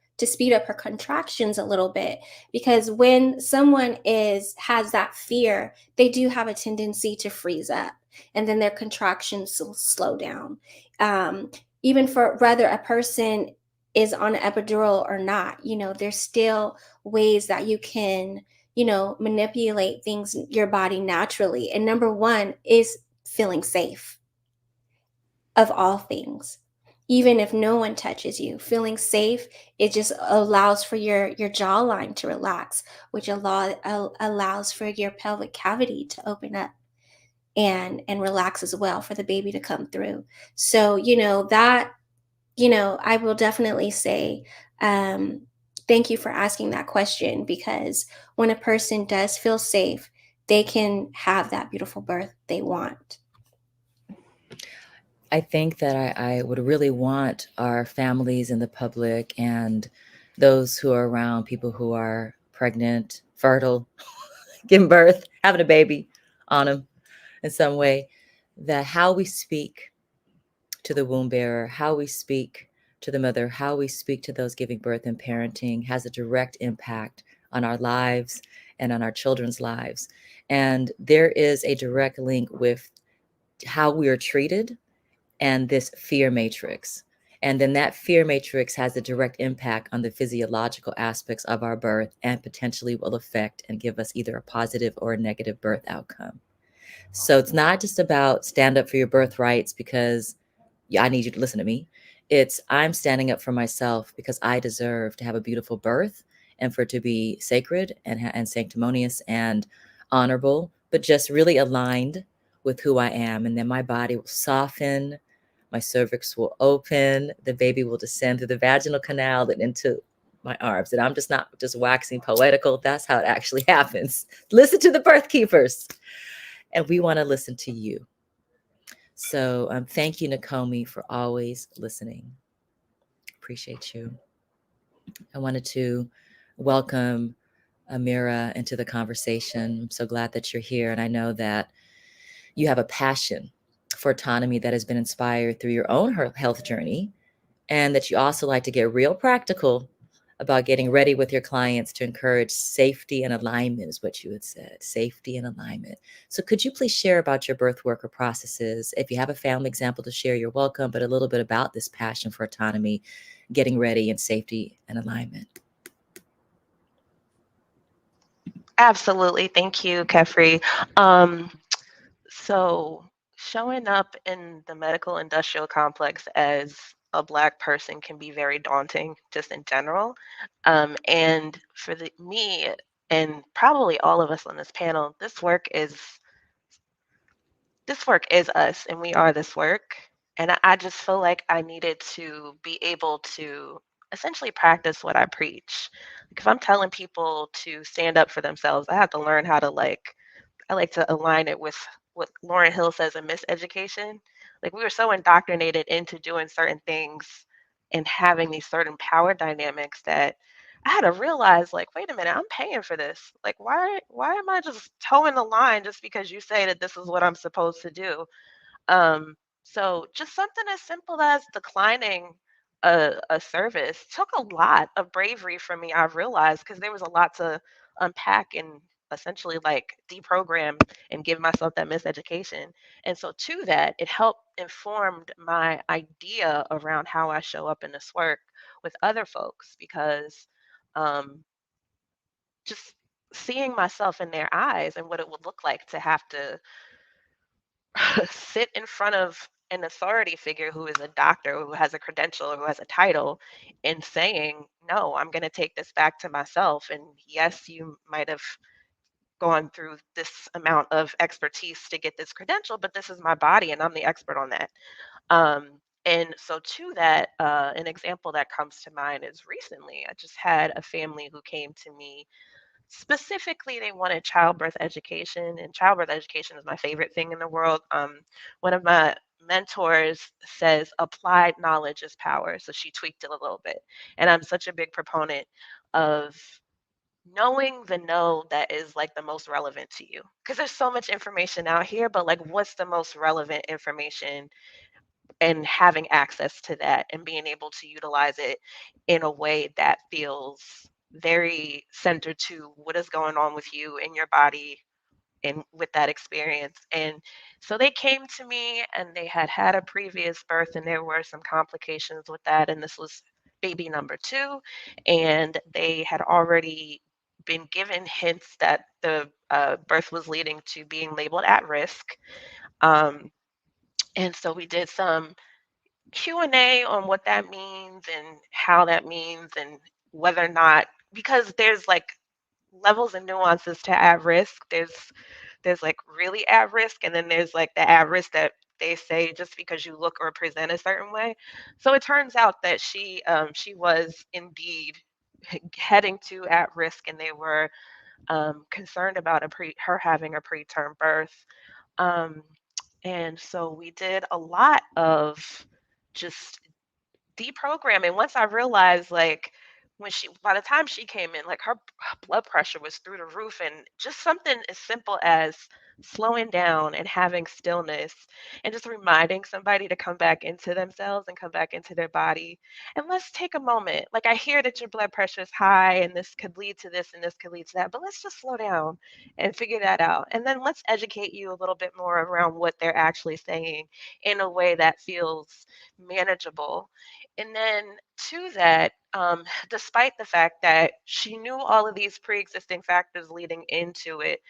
contractions a little bit, because when someone is has that fear, they do have a tendency to freeze up, and then their contractions will slow down. um, Even for whether a person is on an epidural or not, there's still ways that you can, manipulate things, your body naturally. And number one is feeling safe, of all things. Even if no one touches you, feeling safe, it just allows for your jawline to relax, which allows for your pelvic cavity to open up and relax as well, for the baby to come through. So that, I will definitely say, um, thank you for asking that question, because when a person does feel safe, they can have that beautiful birth they want. I think that I would really want our families and the public and those who are around people who are pregnant, fertile, giving birth, having a baby on them in some way, that how we speak to the womb bearer, how we speak to the mother, how we speak to those giving birth and parenting has a direct impact on our lives and on our children's lives. And there is a direct link with how we are treated and this fear matrix. And then that fear matrix has a direct impact on the physiological aspects of our birth and potentially will affect and give us either a positive or a negative birth outcome. So it's not just about stand up for your birth rights because I need you to listen to me. It's I'm standing up for myself because I deserve to have a beautiful birth and for it to be sacred and sanctimonious and honorable, but just really aligned with who I am. And then my body will soften, my cervix will open, the baby will descend through the vaginal canal and into my arms. And I'm just not just waxing poetical. That's how it actually happens. Listen to the birth keepers. And we want to listen to you. So thank you, Nakomi, for always listening. Appreciate you. I wanted to welcome Amira into the conversation. I'm so glad that you're here. And I know that you have a passion for autonomy that has been inspired through your own health journey, and that you also like to get real practical about getting ready with your clients to encourage safety and alignment, is what you had said, safety and alignment. So could you please share about your birth work or processes? If you have a family example to share, you're welcome, but a little bit about this passion for autonomy, getting ready, and safety and alignment. Absolutely. Thank you, Kefri. So showing up in the medical industrial complex as a Black person can be very daunting, just in general. And for me, and probably all of us on this panel, this work is us, and we are this work. And I just feel like I needed to be able to essentially practice what I preach. Like if I'm telling people to stand up for themselves, I have to learn how to I like to align it with what Lauren Hill says in miseducation. Like we were so indoctrinated into doing certain things and having these certain power dynamics that I had to realize, like, wait a minute, I'm paying for this. Like, why am I just towing the line just because you say that this is what I'm supposed to do? So just something as simple as declining a service took a lot of bravery for me, I've realized, because there was a lot to unpack and essentially like deprogram and give myself that miseducation. And so to that, it helped informed my idea around how I show up in this work with other folks, because um, just seeing myself in their eyes and what it would look like to have to sit in front of an authority figure who is a doctor, who has a credential, who has a title, and saying, no, I'm going to take this back to myself. And yes, you might have gone through this amount of expertise to get this credential, but this is my body and I'm the expert on that. Um, And so to that, an example that comes to mind is recently I just had a family who came to me. Specifically, they wanted childbirth education, and childbirth education is my favorite thing in the world. One of my mentors says applied knowledge is power, so she tweaked it a little bit. And I'm such a big proponent of knowing the know that is like the most relevant to you, because there's so much information out here, but like what's the most relevant information, and having access to that and being able to utilize it in a way that feels very centered to what is going on with you in your body and with that experience. And so they came to me and they had had a previous birth and there were some complications with that. And this was baby number 2. And they had already been given hints that the birth was leading to being labeled at risk. Um, and so we did some Q&A on what that means and how that means and whether or not, because there's like levels and nuances to at risk. There's like really at risk, and then there's like the at risk that they say just because you look or present a certain way. So it turns out that she was indeed heading to at risk, and they were concerned about her having a preterm birth. Um, and so we did a lot of just deprogramming. Once I realized, like, by the time she came in, like her blood pressure was through the roof, and just something as simple as slowing down and having stillness and just reminding somebody to come back into themselves and come back into their body. And let's take a moment. Like, I hear that your blood pressure is high and this could lead to this and this could lead to that, but let's just slow down and figure that out. And then let's educate you a little bit more around what they're actually saying in a way that feels manageable. And then to that, despite the fact that she knew all of these pre-existing factors leading into it,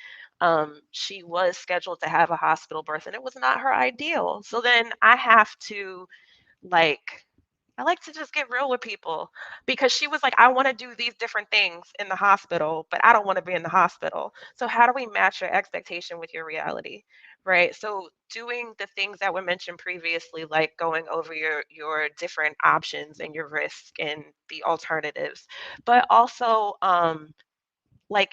she was scheduled to have a hospital birth, and it was not her ideal. So then I have to, like, I like to just get real with people, because she was like, I want to do these different things in the hospital, but I don't want to be in the hospital. So how do we match your expectation with your reality? Right. So doing the things that were mentioned previously, like going over your different options and your risk and the alternatives, but also like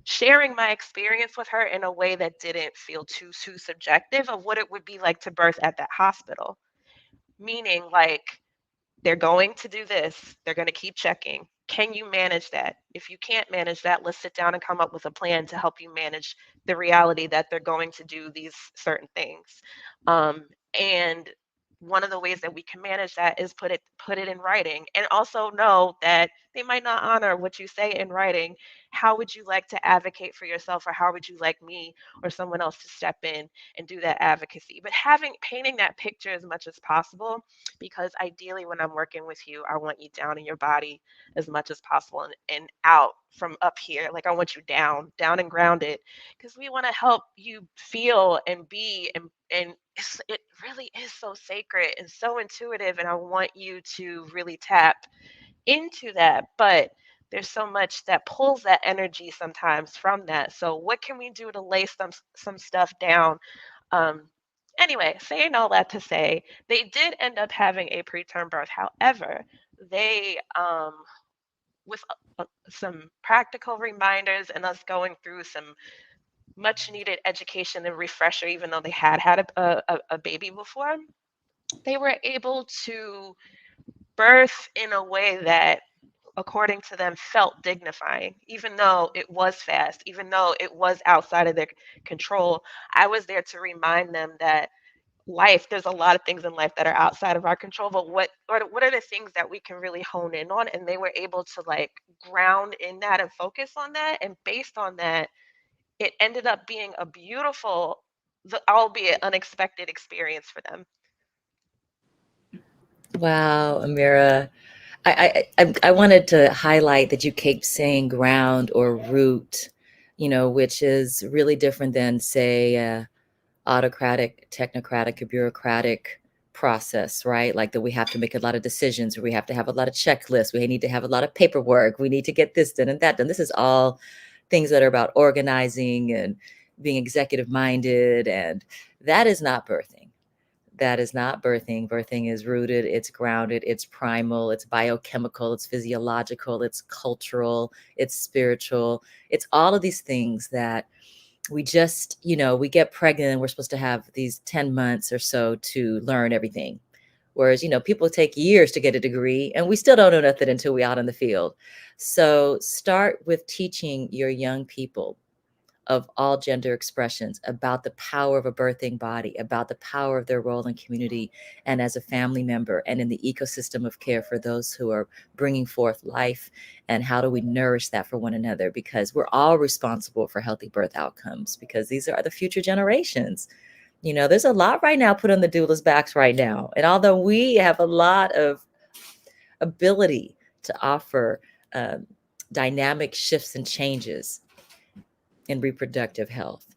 sharing my experience with her in a way that didn't feel too subjective of what it would be like to birth at that hospital. Meaning, like, they're going to do this. They're going to keep checking. Can you manage that? If you can't manage that, let's sit down and come up with a plan to help you manage the reality that they're going to do these certain things. And one of the ways that we can manage that is put it in writing, and also know that they might not honor what you say in writing. How would you like to advocate for yourself, or how would you like me or someone else to step in and do that advocacy? But painting that picture as much as possible, because ideally when I'm working with you, I want you down in your body as much as possible, and out from up here. Like, I want you down and grounded, because we want to help you feel and be, and it really is so sacred and so intuitive, and I want you to really tap into that. But there's so much that pulls that energy sometimes from that. So what can we do to lay some stuff down? um, Anyway, saying all that to say, they did end up having a preterm birth. However, they, with some practical reminders and us going through some much needed education and refresher, even though they had a baby before, they were able to birth in a way that, according to them, felt dignifying, even though it was fast, even though it was outside of their control. I was there to remind them that there's a lot of things in life that are outside of our control, but what are the things that we can really hone in on? And they were able to, like, ground in that and focus on that, and based on that, it ended up being a beautiful, albeit unexpected, experience for them. Wow, Amira. I wanted to highlight that you keep saying ground or root, which is really different than, say, autocratic, technocratic, or bureaucratic process, right? Like that we have to make a lot of decisions, or we have to have a lot of checklists, we need to have a lot of paperwork, we need to get this done and that done. This is all things that are about organizing and being executive minded, and that is not birthing. that is not birthing. Birthing is rooted, it's grounded, it's primal, it's biochemical, it's physiological, it's cultural, it's spiritual. It's all of these things that we just, we get pregnant and we're supposed to have these 10 months or so to learn everything. Whereas, people take years to get a degree and we still don't know nothing until we're out in the field. So start with teaching your young people of all gender expressions about the power of a birthing body, about the power of their role in community and as a family member and in the ecosystem of care for those who are bringing forth life, and how do we nourish that for one another, because we're all responsible for healthy birth outcomes, because these are the future generations. There's a lot right now put on the doulas' backs right now. And although we have a lot of ability to offer um, dynamic shifts and changes in reproductive health,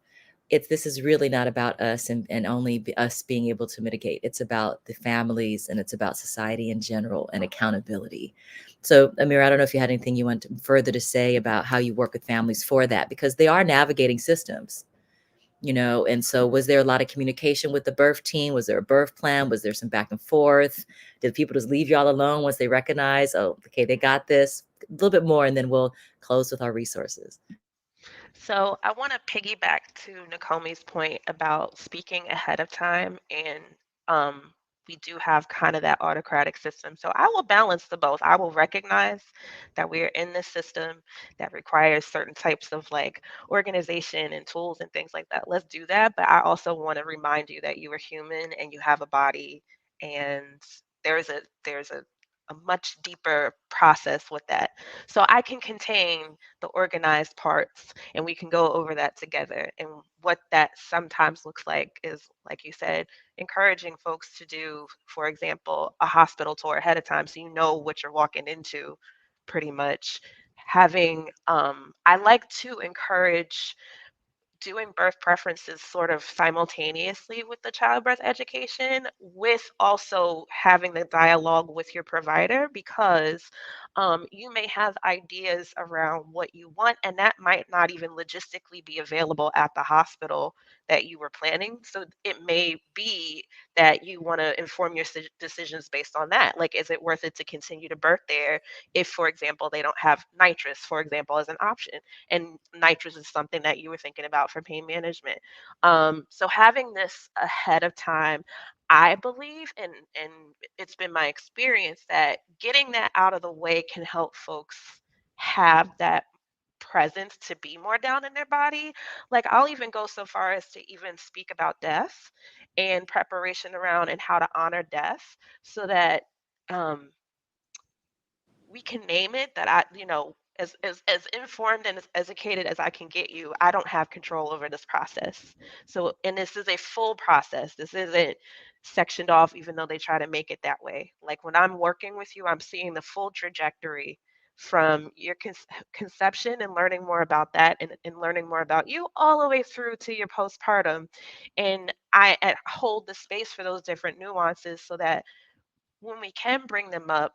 this is really not about us and only us being able to mitigate. It's about the families and it's about society in general and accountability. So, Amira, I don't know if you had anything you want further to say about how you work with families for that, because they are navigating systems. And so was there a lot of communication with the birth team? Was there a birth plan? Was there some back and forth? Did people just leave y'all alone once they recognize, oh, okay, they got this? A little bit more, and then we'll close with our resources. So I want to piggyback to Nakomi's point about speaking ahead of time, and um, we do have kind of that autocratic system. So I will balance the both. I will recognize that we are in this system that requires certain types of like organization and tools and things like that. Let's do that. But I also want to remind you that you are human and you have a body, and there's a much deeper process with that. So I can contain the organized parts and we can go over that together. And what that sometimes looks like you said, encouraging folks to do, for example, a hospital tour ahead of time so you know what you're walking into pretty much. I like to encourage doing birth preferences sort of simultaneously with the childbirth education, with also having the dialogue with your provider, because you may have ideas around what you want, and that might not even logistically be available at the hospital that you were planning. So it may be that you want to inform your decisions based on that. Like, is it worth it to continue to birth there if, for example, they don't have nitrous, for example, as an option? And nitrous is something that you were thinking about for pain management. So having this ahead of time, I believe, and it's been my experience that getting that out of the way can help folks have that presence to be more down in their body. Like, I'll even go so far as to even speak about death and preparation around and how to honor death, so that um, we can name it, that as informed and as educated as I can get you, I don't have control over this process. So, and this is a full process. This isn't sectioned off, even though they try to make it that way. Like, when I'm working with you, I'm seeing the full trajectory from your conception and learning more about that, and learning more about you all the way through to your postpartum. And I hold the space for those different nuances so that when we can bring them up,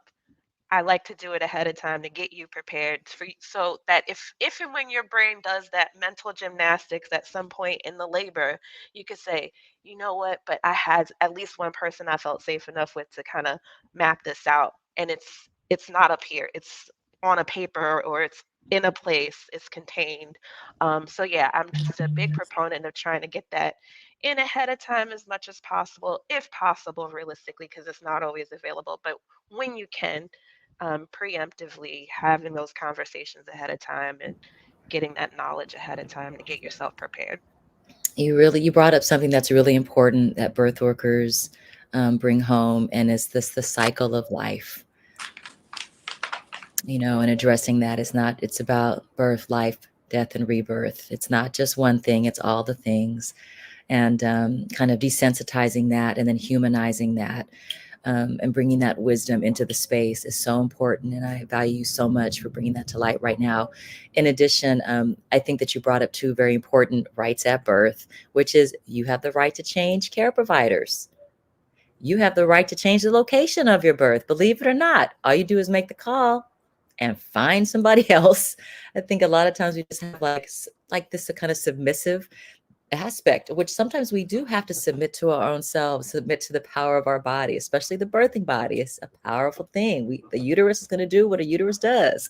I like to do it ahead of time to get you prepared so that if and when your brain does that mental gymnastics at some point in the labor, you could say, you know what, but I had at least one person I felt safe enough with to kind of map this out. And it's not up here. It's on a paper, or it's in a place, it's contained. So yeah, I'm just a big proponent of trying to get that in ahead of time as much as possible, if possible, realistically, because it's not always available. But when you can, preemptively having those conversations ahead of time and getting that knowledge ahead of time to get yourself prepared. You brought up something that's really important that birth workers bring home, and it's the cycle of life. And addressing that is not, it's about birth, life, death, and rebirth. It's not just one thing, it's all the things. And kind of desensitizing that and then humanizing that, and bringing that wisdom into the space is so important. And I value you so much for bringing that to light right now. In addition, I think that you brought up two very important rights at birth, which is you have the right to change care providers. You have the right to change the location of your birth. Believe it or not, all you do is make the call and find somebody else. I think a lot of times we just have like this kind of submissive aspect, which sometimes we do have to submit to our own selves, submit to the power of our body, especially the birthing body. It's a powerful thing. The uterus is going to do what a uterus does,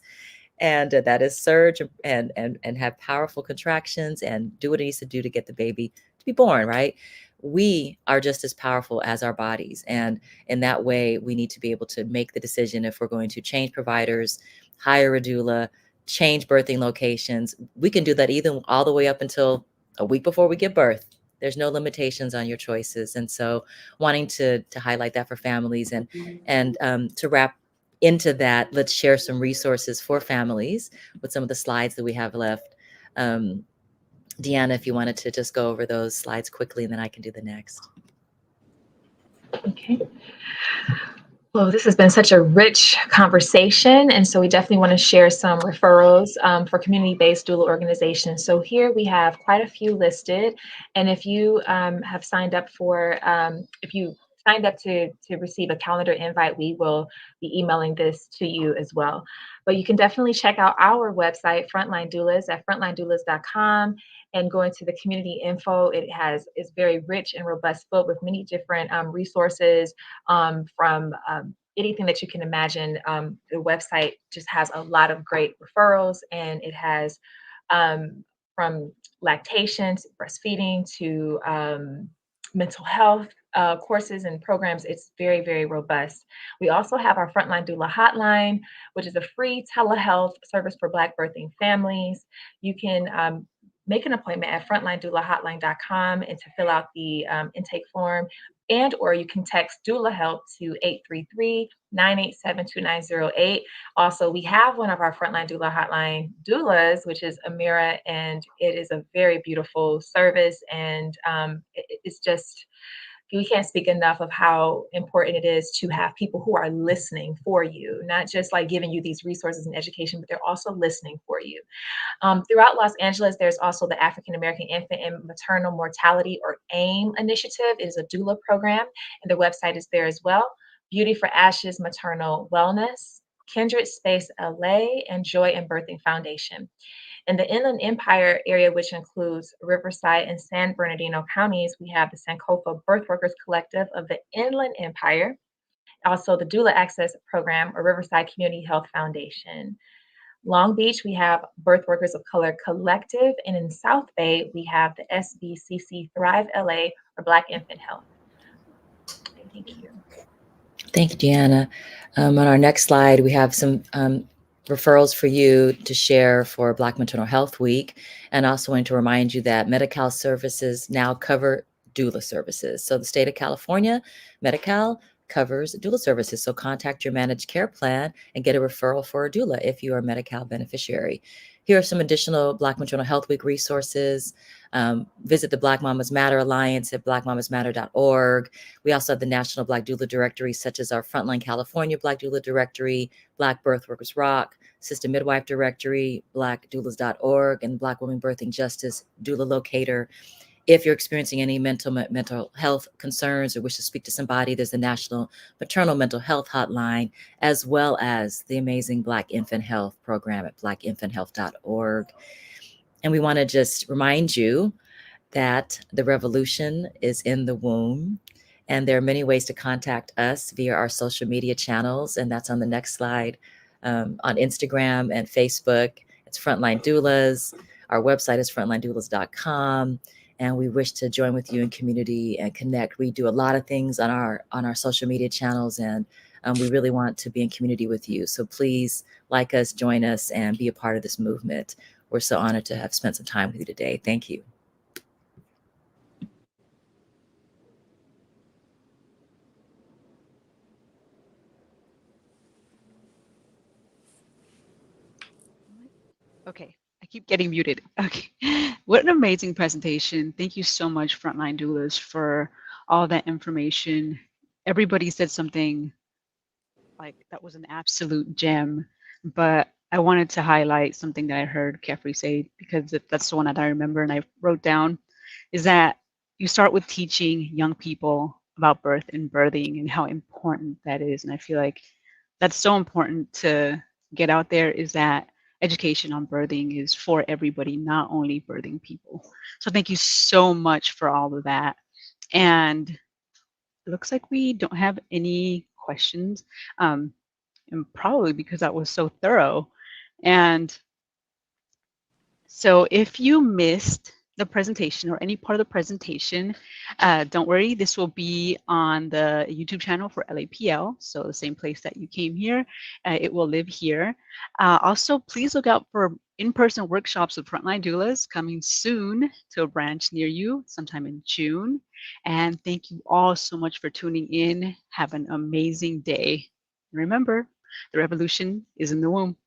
and that is surge and have powerful contractions and do what it needs to do to get the baby to be born, right? We are just as powerful as our bodies, and in that way we need to be able to make the decision if we're going to change providers, hire a doula, change birthing locations. We can do that even all the way up until a week before we give birth. There's no limitations on your choices. And so wanting to highlight that for families, and to wrap into that, let's share some resources for families with some of the slides that we have left. Deanna, if you wanted to just go over those slides quickly, and then I can do the next. Okay. Well, this has been such a rich conversation, and so we definitely want to share some referrals for community-based doula organizations. So here we have quite a few listed, and if you have signed up for, if you signed up to receive a calendar invite, we will be emailing this to you as well. But you can definitely check out our website, Frontline Doulas, at frontlinedoulas.com, and go into the community info. Is very rich and robust, filled with many different resources from anything that you can imagine. The website just has a lot of great referrals, and it has from lactation to breastfeeding to mental health courses and programs. It's very, very robust. We also have our Frontline Doula Hotline, which is a free telehealth service for Black birthing families. You can make an appointment at frontlinedoulahotline.com and to fill out the intake form, and or you can text doula help to 833-987-2908. Also, we have one of our Frontline Doula Hotline doulas, which is Amira, and it is a very beautiful service, and it's just, we can't speak enough of how important it is to have people who are listening for you, not just like giving you these resources and education, but they're also listening for you. Throughout Los Angeles, there's also the African American Infant and Maternal Mortality, or AIM initiative. It is a doula program, and the website is there as well. Beauty for Ashes Maternal Wellness, Kindred Space LA, and Joy in Birthing Foundation. In the Inland Empire area, which includes Riverside and San Bernardino counties, we have the Sankofa Birth Workers Collective of the Inland Empire, also the Doula Access Program, or Riverside Community Health Foundation. Long Beach, we have Birth Workers of Color Collective, and in South Bay, we have the SBCC Thrive LA, or Black Infant Health. Thank you. Thank you, Deanna. On our next slide, we have some referrals for you to share for Black Maternal Health Week. And also want to remind you that Medi-Cal services now cover doula services. So the state of California, Medi-Cal covers doula services. So contact your managed care plan and get a referral for a doula if you are a Medi-Cal beneficiary. Here are some additional Black Maternal Health Week resources. Visit the Black Mamas Matter Alliance at blackmamasmatter.org. We also have the National Black Doula Directory, such as our Frontline California Black Doula Directory, Black Birth Workers Rock, Sister Midwife Directory, blackdoulas.org, and Black Women Birthing Justice Doula Locator. If you're experiencing any mental health concerns or wish to speak to somebody, there's the National Maternal Mental Health Hotline, as well as the amazing Black Infant Health program at blackinfanthealth.org. And we want to just remind you that the revolution is in the womb, and there are many ways to contact us via our social media channels, and that's on the next slide. On Instagram and Facebook, it's Frontline Doulas. Our website is frontlinedoulas.com. And we wish to join with you in community and connect. We do a lot of things on our social media channels, and we really want to be in community with you. So please like us, join us, and be a part of this movement. We're so honored to have spent some time with you today. Thank you. Okay, I keep getting muted. Okay, what an amazing presentation. Thank you so much, Frontline Doulas, for all that information. Everybody said something like that was an absolute gem, but I wanted to highlight something that I heard Kefri say, because that's the one that I remember and I wrote down, is that you start with teaching young people about birth and birthing and how important that is. And I feel like that's so important to get out there, is that education on birthing is for everybody, not only birthing people. So thank you so much for all of that. And it looks like we don't have any questions, and probably because that was so thorough. And so if you missed the presentation or any part of the presentation, don't worry, this will be on the YouTube channel for LAPL, so the same place that you came here, it will live here. Also, please look out for in-person workshops with frontline doulas coming soon to a branch near you, sometime in June. And thank you all so much for tuning in. Have an amazing day. Remember, the revolution is in the womb.